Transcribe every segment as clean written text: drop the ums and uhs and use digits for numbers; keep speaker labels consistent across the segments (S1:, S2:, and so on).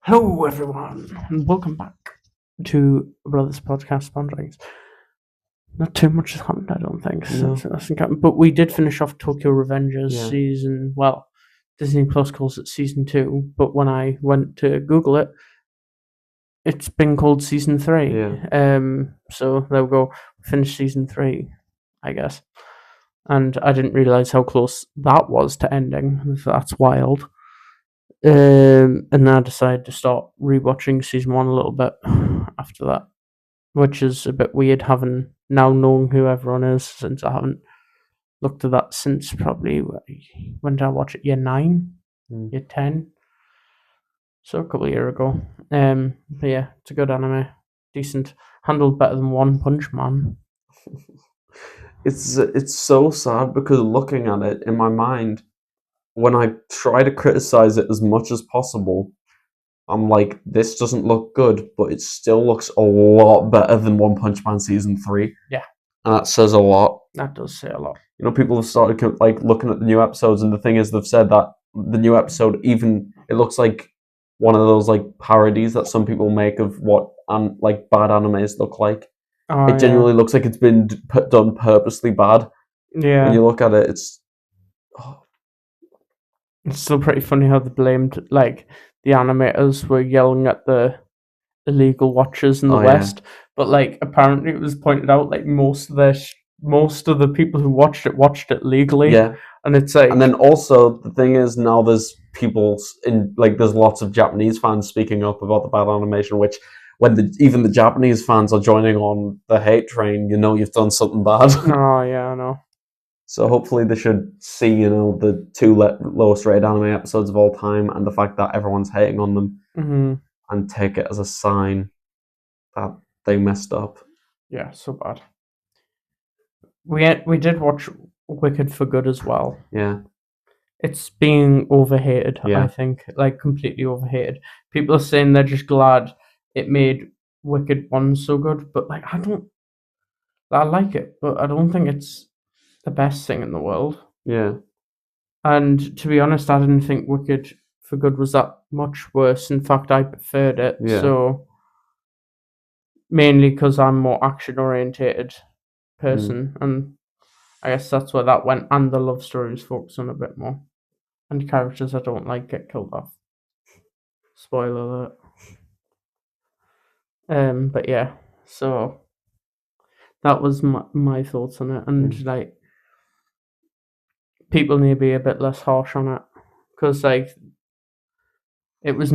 S1: Hello, everyone, and welcome back to Brothers Podcast Sponsorings. Not too much has happened, I don't think.
S2: No.
S1: But we did finish off Tokyo Revengers
S2: Yeah.
S1: season. Well, Disney Plus calls it season 2, but when I went to Google it, it's been called season 3.
S2: Yeah.
S1: So there we go. Finished season 3, I guess. And I didn't realize how close that was to ending. That's wild. And then I decided to start rewatching season 1 a little bit after that, which is a bit weird having now known who everyone is, since I haven't looked at that since probably, when did I watch it? Year 9? Year 10? So a couple of years ago. But yeah, it's a good anime. Decent. Handled better than One Punch Man.
S2: It's so sad because looking at it in my mind, when I try to criticize it as much as possible, I'm like, this doesn't look good, but it still looks a lot better than One Punch Man season 3.
S1: Yeah.
S2: And that says a lot.
S1: That does say a lot.
S2: You know, people have started looking at the new episodes, and the thing is, they've said that the new episode, even it looks like one of those parodies that some people make of what bad animes look like.
S1: Oh,
S2: It genuinely looks like it's been done purposely bad.
S1: Yeah.
S2: When you look at it,
S1: It's still pretty funny how they blamed, the animators were yelling at the illegal watchers in the West, but apparently it was pointed out most of the people who watched it legally.
S2: Yeah.
S1: And it's like,
S2: and then also the thing is, now there's people there's lots of Japanese fans speaking up about the bad animation, which when even the Japanese fans are joining on the hate train, you know you've done something bad.
S1: Oh yeah, I know.
S2: So hopefully they should see, the 2 lowest rated anime episodes of all time and the fact that everyone's hating on them, and take it as a sign that they messed up.
S1: Yeah, so bad. We did watch Wicked for Good as well.
S2: Yeah.
S1: It's being overhated, I think, completely overhated. People are saying they're just glad it made Wicked 1 so good, but I like it, but I don't think it's the best thing in the world.
S2: Yeah.
S1: And to be honest, I didn't think Wicked for Good was that much worse. In fact, I preferred it.
S2: Yeah.
S1: So mainly because I'm more action orientated person, and I guess that's where that went. And the love story is focused on a bit more, and characters I don't like get killed off. Spoiler alert. But yeah, so that was my thoughts on it, and people need to be a bit less harsh on it, because it was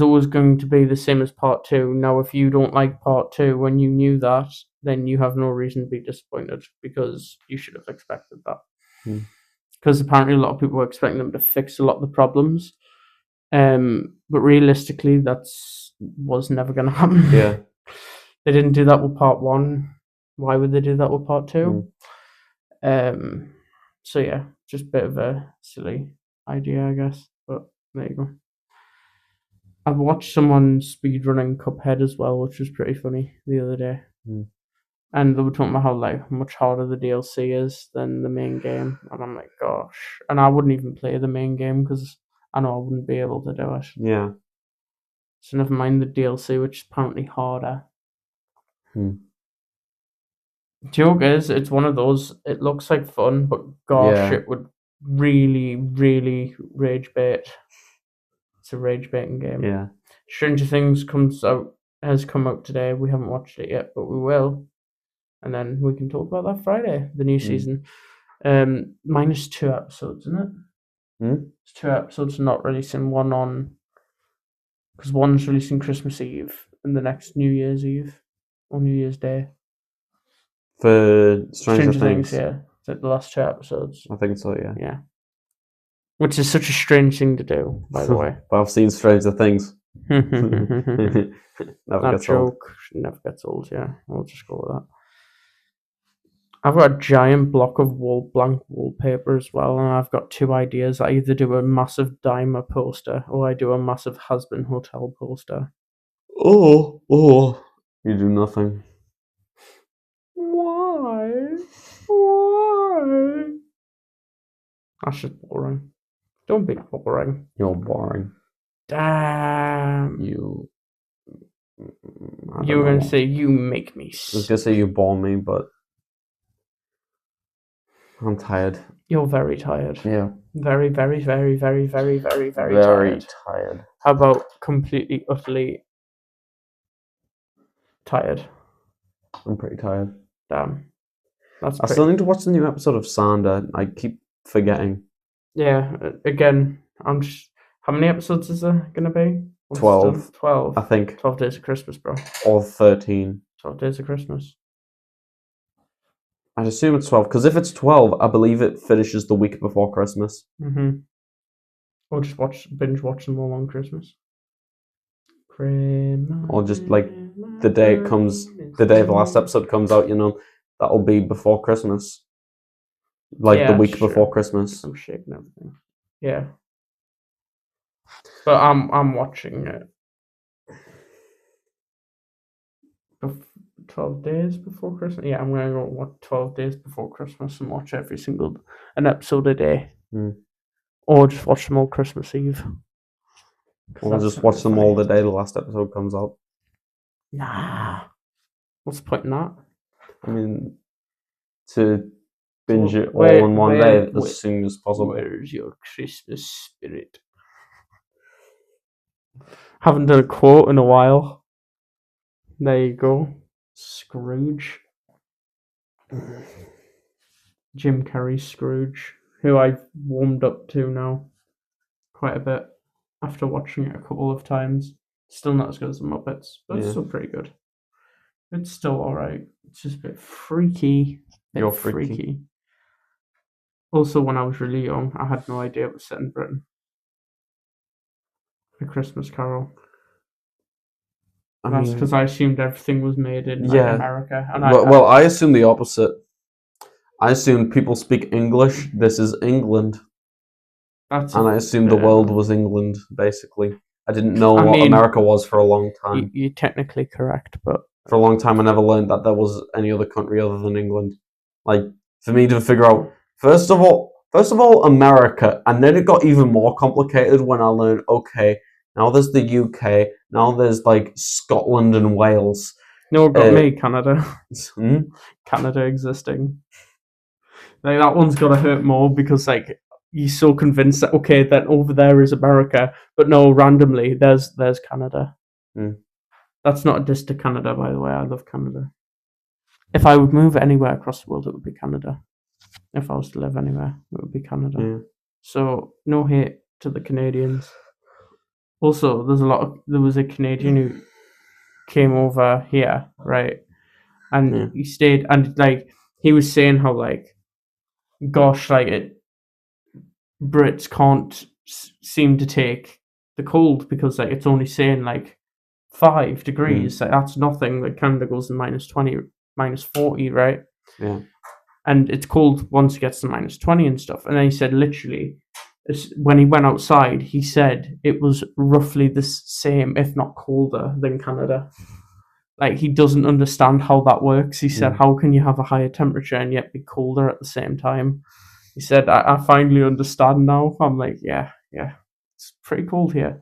S1: always going to be the same as part 2. Now, if you don't like part 2 when you knew that, then you have no reason to be disappointed, because you should have expected that. Because apparently a lot of people were expecting them to fix a lot of the problems. But realistically, was never going to happen.
S2: Yeah.
S1: They didn't do that with part 1. Why would they do that with part 2? So yeah, just a bit of a silly idea, I guess. But there you go. I've watched someone speedrunning Cuphead as well, which was pretty funny the other day. And they were talking about how much harder the DLC is than the main game, and I'm like, gosh. And I wouldn't even play the main game because I know I wouldn't be able to do it.
S2: Yeah.
S1: So never mind the DLC, which is apparently harder. Joke is, it's one of those. It looks like fun, but gosh, it would really, really rage bait. It's a rage baiting game.
S2: Yeah.
S1: Stranger Things has come out today. We haven't watched it yet, but we will. And then we can talk about that Friday, the new season. Minus 2 episodes, isn't it? It's 2 episodes, not releasing one on, because one's releasing Christmas Eve and the next New Year's Eve or New Year's Day.
S2: For Stranger Things,
S1: yeah. It's the last 2 episodes.
S2: I think so, yeah.
S1: Yeah. Which is such a strange thing to do, by the way.
S2: But I've seen Stranger Things.
S1: That
S2: gets old.
S1: joke never gets old, yeah. We'll just go with that. I've got a giant block of blank wallpaper as well, and I've got 2 ideas. I either do a massive Daima poster or I do a massive Husband Hotel poster.
S2: Oh, you do nothing.
S1: Why? That's just boring. Don't be boring.
S2: You're boring.
S1: Dad. You were
S2: know
S1: going to
S2: what.
S1: say, you make me
S2: I was
S1: sick.
S2: gonna say you bore me, but I'm tired.
S1: You're very tired.
S2: Yeah,
S1: Very, very, very, very, very, very, very
S2: very
S1: tired.
S2: tired.
S1: How about completely, utterly tired?
S2: I'm pretty tired.
S1: Damn. That's
S2: I
S1: pretty.
S2: still need to watch the new episode of Sander. I keep forgetting.
S1: Yeah, again, I'm just. How many episodes is there going to be?
S2: 12,
S1: 12.
S2: I think,
S1: 12 days of Christmas, bro.
S2: or 13.
S1: 12 days of Christmas.
S2: I'd assume it's 12, because if it's 12, I believe it finishes the week before Christmas.
S1: Or just binge watch them all on Christmas. Christmas.
S2: Or just, like, the day it comes, the day the last episode comes out, you know, that'll be before Christmas. Like, the
S1: Yeah,
S2: week
S1: sure.
S2: before Christmas.
S1: I'm shaking everything. Yeah. But I'm watching it. 12 days before Christmas? Yeah, I'm going to go 12 days before Christmas and watch an episode a day. Or just watch them all Christmas Eve.
S2: Or just watch them all the day the last episode comes out.
S1: Nah. What's the point in that?
S2: I mean, to binge it all in one day as soon as possible.
S1: Where's your Christmas spirit? Haven't done a quote in a while. There you go. Scrooge. Jim Carrey's Scrooge, who I've warmed up to now quite a bit after watching it a couple of times. Still not as good as the Muppets, but it's still pretty good. It's still alright. It's just a bit freaky.
S2: You're freaky.
S1: Also, when I was really young, I had no idea it was set in Britain. A Christmas Carol. That's because I assumed everything was made in America. And
S2: I assume the opposite. I assumed people speak English. This is England. And I assumed the world was England, basically. I didn't know what America was for a long time.
S1: You're technically correct, but...
S2: For a long time, I never learned that there was any other country other than England. Like, for me to figure out... First of all, America. And then it got even more complicated when I learned, okay, now there's the UK, now there's, like, Scotland and Wales.
S1: No, it got me, Canada. Canada existing. Like, that one's gotta hurt more because, like, you're so convinced that, okay, then over there is America, but no, randomly, there's Canada. That's not a diss to Canada, by the way. I love Canada. If I would move anywhere across the world, it would be Canada. If I was to live anywhere, it would be Canada. So, no hate to the Canadians. Also, there was a Canadian who came over here, right? And he stayed, and, like, he was saying how, like, gosh, like, Brits can't seem to take the cold because, like, it's only saying, like, 5 degrees. Like, that's nothing. Like, Canada goes to -20, -40, right?
S2: Yeah.
S1: And it's cold once it gets to -20 and stuff. And then he said, literally, when he went outside, he said it was roughly the same, if not colder, than Canada. Like, he doesn't understand how that works. He said, how can you have a higher temperature and yet be colder at the same time? He said, I finally understand now. I'm like, yeah, it's pretty cold here.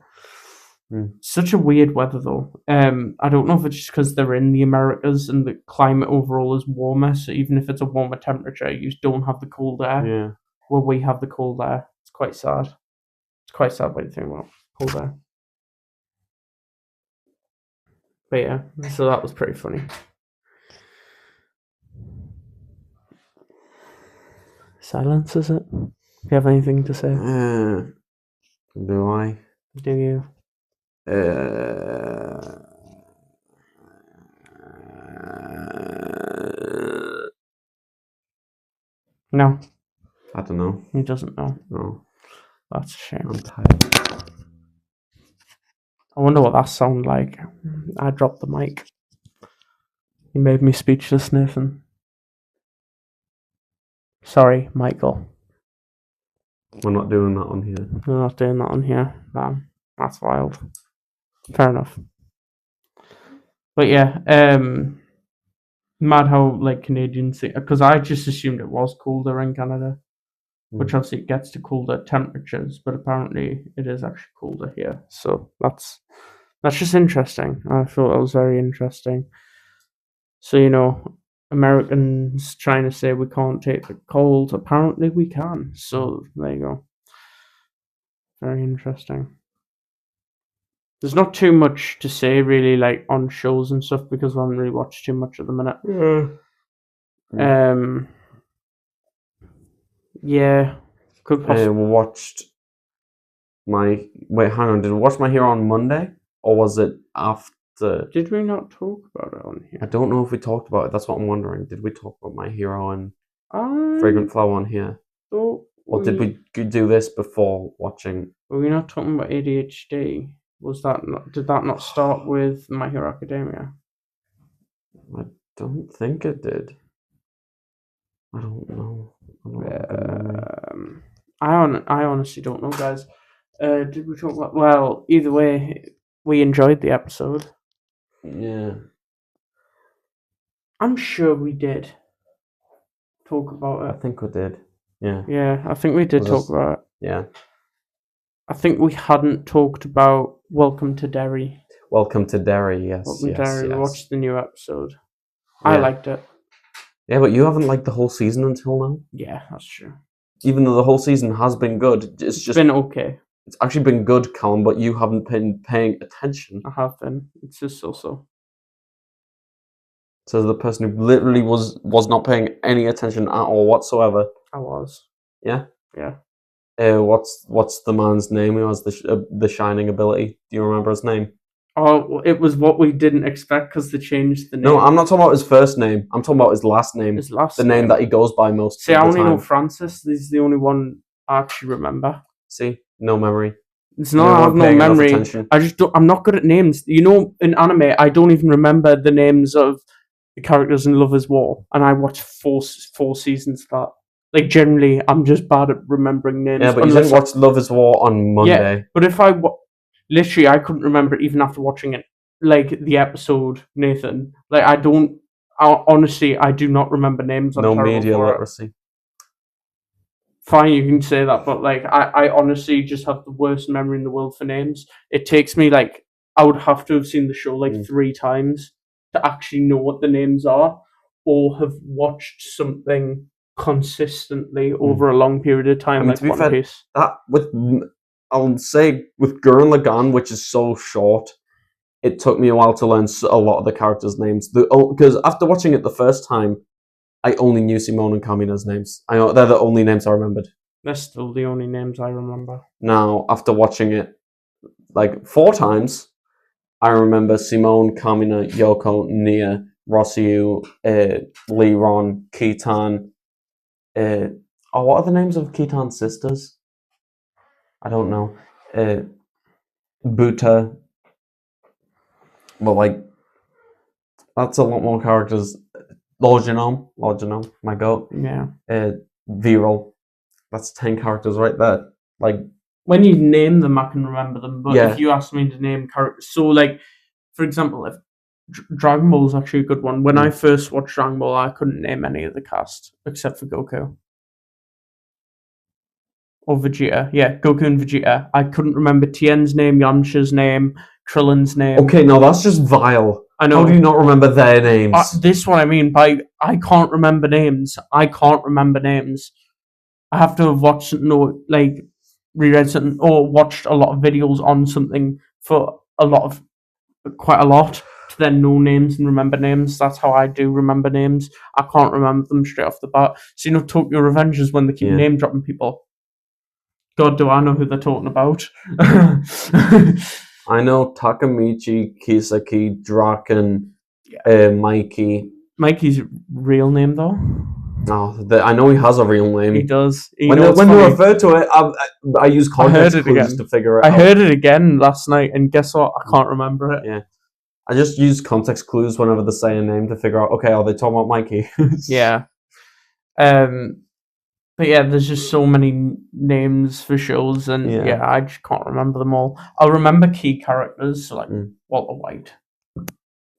S1: Such a weird weather, though. I don't know if it's just because they're in the Americas and the climate overall is warmer, so even if it's a warmer temperature, you just don't have the cold air.
S2: Yeah.
S1: Where we have the cold air. It's quite sad. It's quite sad when you think about cold air. But yeah, so that was pretty funny. Silence, is it? Do you have anything to say?
S2: Do I?
S1: Do you? No.
S2: I don't know.
S1: He doesn't know.
S2: No.
S1: That's a shame.
S2: I'm tired.
S1: I wonder what that sounded like. I dropped the mic. You made me speechless, Nathan. Sorry, Michael.
S2: We're not doing that on here.
S1: We're not doing that on here. Damn, that's wild. Fair enough. But yeah, mad how, like, Canadians think, because I just assumed it was colder in Canada, which obviously it gets to colder temperatures, but apparently it is actually colder here. So that's That's just interesting. I thought it was very interesting. So, Americans trying to say we can't take the cold. Apparently we can. So, there you go. Very interesting. There's not too much to say, really, like, on shows and stuff, because we haven't really watched too much at the minute. Yeah. Could possibly...
S2: We watched Wait, hang on. Did we watch My Hero on Monday? Or was it after?
S1: Did we not talk about it on here?
S2: I don't know if we talked about it. That's what I'm wondering. Did we talk about My Hero and
S1: I
S2: Fragrant Flower on here?
S1: thought
S2: Or did we do this before watching?
S1: Were we not talking about ADHD? Did that not start with My Hero Academia?
S2: I don't think it did. I don't know.
S1: I honestly don't know, guys. Did we talk about... Well, either way, we enjoyed the episode.
S2: Yeah.
S1: I'm sure we did talk about
S2: I
S1: it.
S2: think we did. Yeah.
S1: Yeah, I think we did talk about it.
S2: Yeah.
S1: I think we hadn't talked about Welcome to Derry.
S2: Welcome to Derry, yes.
S1: Welcome to Derry. We watched the new episode.
S2: Yeah.
S1: I liked it.
S2: Yeah, but you haven't liked the whole season until now.
S1: Yeah, that's true.
S2: Even though the whole season has been good, it's just
S1: been okay.
S2: It's actually been good, Callum, but you haven't been paying attention.
S1: I have been. It's just so.
S2: So the person who literally was not paying any attention at all whatsoever.
S1: I was.
S2: Yeah.
S1: Yeah.
S2: What's the man's name who has the shining ability? Do you remember his name?
S1: Oh, it was what we didn't expect because they changed the name.
S2: No, I'm not talking about his first name. I'm talking about his last name.
S1: His last
S2: the name that he goes by most.
S1: See,
S2: of the
S1: I only
S2: time.
S1: know Francis. This is the only one I actually remember.
S2: See, no memory.
S1: It's not. I have no memory. I just don't. I'm not good at names. In anime, I don't even remember the names of the characters in Love Is War, and I watched four seasons of that. Like, generally, I'm just bad at remembering names.
S2: Yeah, but you didn't watch Love Is War on Monday.
S1: Yeah, but if literally, I couldn't remember it even after watching it. Like, the episode, Nathan. Like, honestly, I do not remember names.
S2: No media literacy.
S1: Fine, you can say that, but, like, I honestly just have the worst memory in the world for names. It takes me, like, I would have to have seen the show, like, 3 times to actually know what the names are, or have watched something consistently over a long period of time, like One Piece.
S2: I'll say with Gurren Lagann, which is so short, it took me a while to learn a lot of the characters' names. Because after watching it the first time, I only knew Simone and Kamina's names. I know they're the only names I remembered.
S1: They're still the only names I remember.
S2: Now, after watching it like 4 times, I remember Simone, Kamina, Yoko, Nia, Rossiu, Liron, Kitan. What are the names of Kitan's sisters? I don't know. Buta. Well, like, that's a lot more characters. Lorgenome, my goat.
S1: Yeah.
S2: Viral. That's 10 characters right there. Like,
S1: when you name them, I can remember them. But if you ask me to name characters, so, like, for example, if Dragon Ball is actually a good one. When I first watched Dragon Ball, I couldn't name any of the cast except for Goku. Or Vegeta. Yeah, Goku and Vegeta. I couldn't remember Tien's name, Yamcha's name, Krillin's name.
S2: Okay, no, that's just vile.
S1: I know.
S2: How do you not remember their names?
S1: This is what I mean by I can't remember names. I have to have watched something or, like, reread something or watched a lot of videos on something for quite a lot to then know names and remember names. That's how I do remember names. I can't remember them straight off the bat. So, Tokyo Revengers, when they keep name dropping people. God, do I know who they're talking about?
S2: I know Takamichi, Kisaki, Draken, Mikey.
S1: Mikey's real name, though?
S2: No, I know he has a real name.
S1: He does.
S2: When they refer to it, I use context clues to figure it out.
S1: I heard it again last night, and guess what? I can't remember it.
S2: Yeah. I just use context clues whenever they say a name to figure out, okay, are they talking about Mikey?
S1: Yeah. But yeah, there's just so many names for shows, and I just can't remember them all. I'll remember key characters, so, like, Walter White.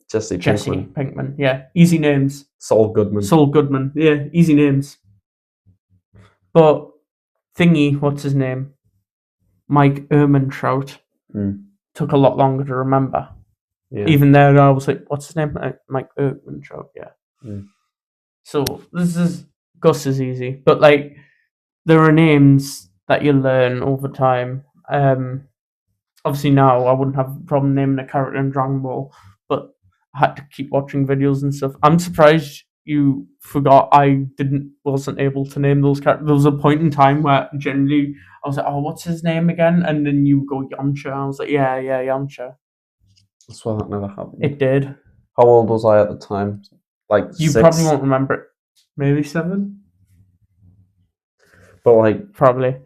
S2: Jesse
S1: Pinkman. Yeah, easy names.
S2: Saul Goodman.
S1: Yeah, easy names. But Thingy, what's his name? Mike Ehrmantraut took a lot longer to remember.
S2: Yeah.
S1: Even there, I was like, "What's his name?" Mike Bergman joke. Yeah.
S2: Mm.
S1: So Gus is easy, but like there are names that you learn over time. Obviously now I wouldn't have a problem naming a character in Dragon Ball, but I had to keep watching videos and stuff. I'm surprised you forgot I wasn't able to name those characters. There was a point in time where generally I was like, "Oh, what's his name again?" And then you go Yamcha. I was like, "Yeah, Yamcha."
S2: That's why that never happened.
S1: It did.
S2: How old was I at the time? Like
S1: You
S2: 6.
S1: probably won't remember it. Maybe 7.
S2: But like,
S1: Probably.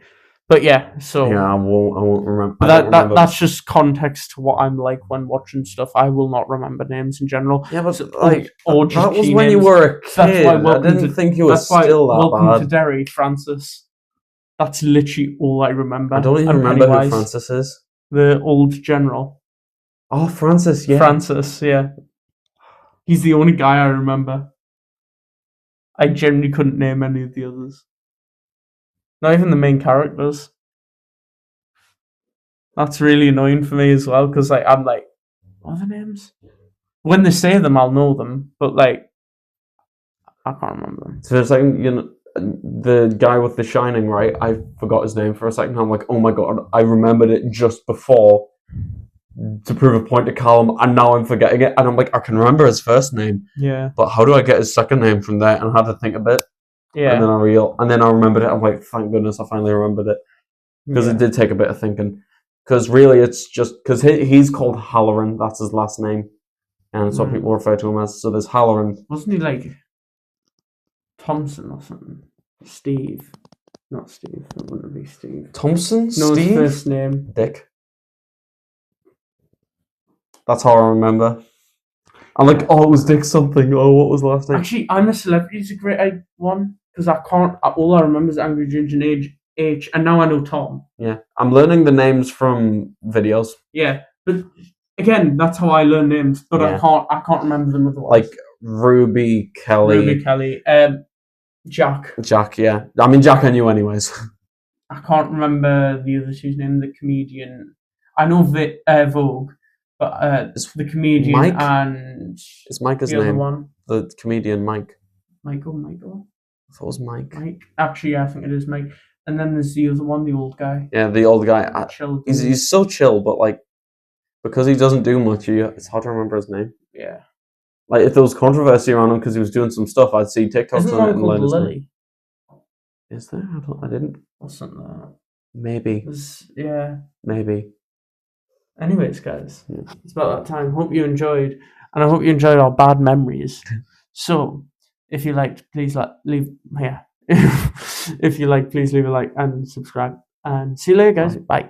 S1: But yeah, so
S2: yeah, I won't remember. I don't remember.
S1: that's just context to what I'm like when watching stuff. I will not remember names in general.
S2: Yeah, but
S1: So,
S2: like
S1: or just
S2: that was
S1: key
S2: when you
S1: names.
S2: were a kid.
S1: That's why
S2: I
S1: welcome
S2: didn't
S1: to-
S2: think you were
S1: That's why
S2: still that
S1: welcome
S2: bad.
S1: to Derry, Francis. That's literally all I remember.
S2: I don't even
S1: And
S2: remember who
S1: Pennywise,
S2: Francis is.
S1: the old general.
S2: Oh, Francis, yeah.
S1: Francis, yeah. He's the only guy I remember. I generally couldn't name any of the others. Not even the main characters. That's really annoying for me as well, because like I'm like, what are the names? When they say them, I'll know them, but like, I can't remember them.
S2: So for a second, you know, the guy with the Shining, right? I forgot his name for a second. I'm like, oh my god, I remembered it just before to prove a point to Callum, and now I'm forgetting it. And I'm like, I can remember his first name,
S1: Yeah,
S2: but how do I get his second name from there? And I had to think a bit,
S1: yeah.
S2: and then I remembered it. I'm like, thank goodness, I finally remembered it, because it did take a bit of thinking. Because really, it's just because he's called Halloran. That's his last name, and it's what people refer to him as. So there's Halloran.
S1: Wasn't he like Thompson or something? Steve, not Steve. It wouldn't be Steve.
S2: Thompson?
S1: No, his
S2: Steve?
S1: first name.
S2: Dick. That's how I remember. I'm like, oh, it was Dick something. Oh, what was the last name?
S1: Actually, I'm a Celebrity is a great one because I can't. All I remember is Angry Ginger and H, and now I know Tom.
S2: Yeah, I'm learning the names from videos.
S1: Yeah, but again, that's how I learn names. But
S2: Yeah.
S1: I can't remember them otherwise.
S2: Like Ruby, Kelly,
S1: Ruby Kelly, Jack.
S2: Jack. Yeah, I mean Jack I knew anyways.
S1: I can't remember the other two's name. The comedian. I know Vogue, but the comedian
S2: Mike?
S1: and
S2: Is Mike his
S1: the other
S2: name?
S1: one.
S2: The comedian Mike.
S1: Michael.
S2: I thought it was Mike.
S1: Mike. Actually, yeah, I think it is Mike. And then there's the other one, the old guy.
S2: Yeah, the old guy.
S1: Chill.
S2: He's so chill, but like because he doesn't do much, it's hard to remember his name.
S1: Yeah.
S2: Like if there was controversy around him because he was doing some stuff, I'd see TikToks
S1: Isn't
S2: on it
S1: one
S2: and
S1: called
S2: learn his name.
S1: Lily?
S2: Is there? I didn't.
S1: Wasn't that?
S2: Maybe.
S1: Yeah.
S2: Maybe.
S1: Anyways, guys,
S2: Yeah.
S1: it's about that time. Hope you enjoyed, and I hope you enjoyed our bad memories. So, if you liked, please leave. Yeah. If you like, please leave a like and subscribe. And see you later, guys. Bye.